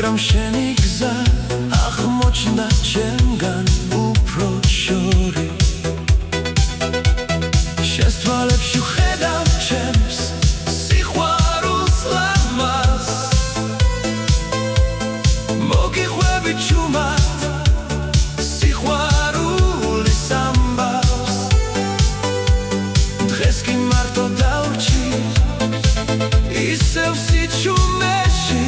მაგრამ შენი გზა აღმოჩნდა ჩემგან უფრო შორი შენს თვალებში ვხედავ ჩემს სიყვარულს ლამაზ მოგიყვები ჩუმად სიყვარულის ამბავს დღეს კი მარტო დავრჩი ისევ სიჩუმეში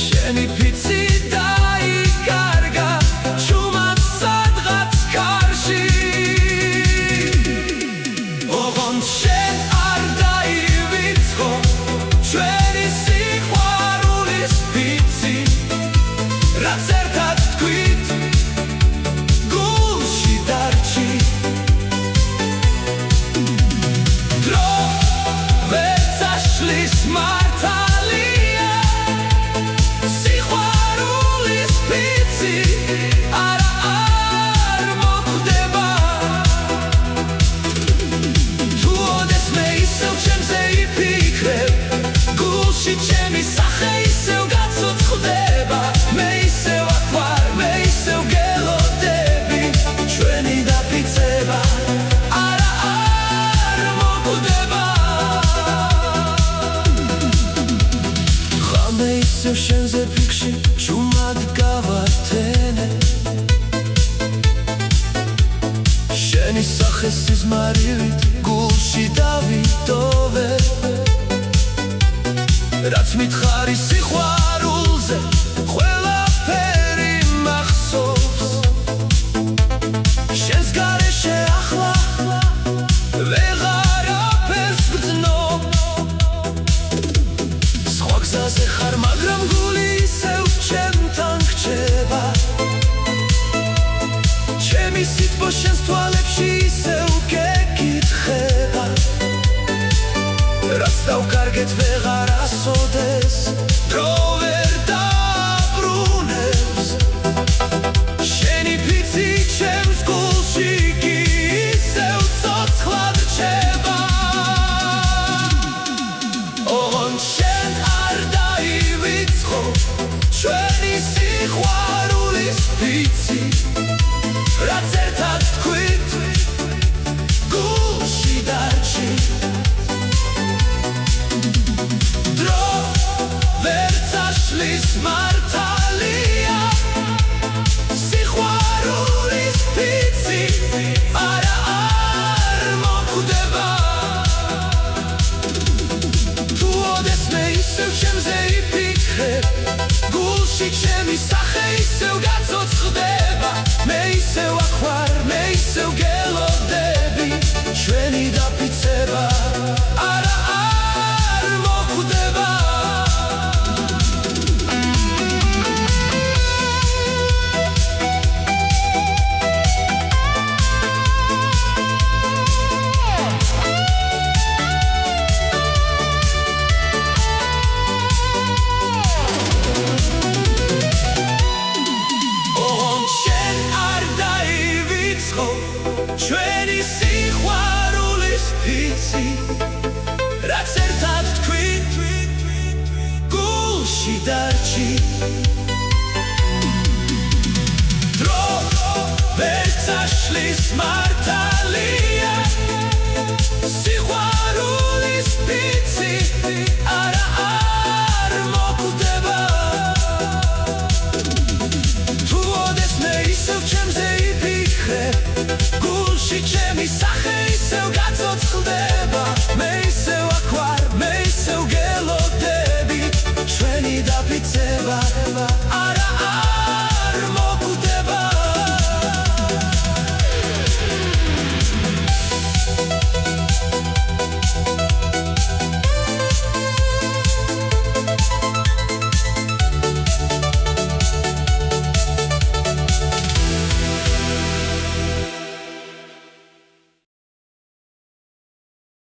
შენი ფიცი დაიკარგა ჩუმად სადღაც კარში ოღონდ შენ არ დაივიწყო ჩვენი სიყვარულის ფიცი რაც ერთად თქვით გულში დარჩი დრო ვერ წაშლის მართალია სიყვარულის ფიცი არა არ მოხვდება თუ ოდესმე ისევ ჩემზე იფიქრებ გულში ჩემი სახე ისევ გაცოცხლდება მე ისევ აქ ვარ მე ისევ გელოდები ჩვენი დაფიცება არა არ მოხვდება ხამდე ისევ შენზე ფიქში ჩუმად გავართენე შენი სახე სიზმარივით გულში დავიტოვე რაც მითხარი სიყვარულზე ყველაფერი მახსოვს შენს გარეშე ახლა ვეღარაფერს ვგრძნობ სხვა გზაზე ხარ მაგრამ გული ისევ ჩემთან გრჩება ჩემი სიტყვა შენს თვალებში ისევ გეკითხება რაც დავკარგეთ ვეღარასოდეს დრო ვერ დაბრუნებს შენი ფიცი ჩემს გულში კი ისევ ცოცხლად რჩება ოღონდ შენ არ დაივიწყო ჩვენი სიყვარულის ფიცი რაც ერთად თქვით გულში დარჩი დრო ვერ წაშლის მართალია სიყვარულის ფიცი არა არ მოხვდება თუ ოდესმე ისევ ჩემზე იფიქრებ გულში ჩემი სახე ისევ გაცოცხლდება მე ისევ აქ ვარ მე ისევ გელოდები ჩვენი დაფიცება არა არ მოხვდება ოღონდ შენ არ დაივიწყო ჩვენი სიყვარულის ფიცი რაც ერთად თქვით გულში დარჩი დრო ვერ წაშლის მართალია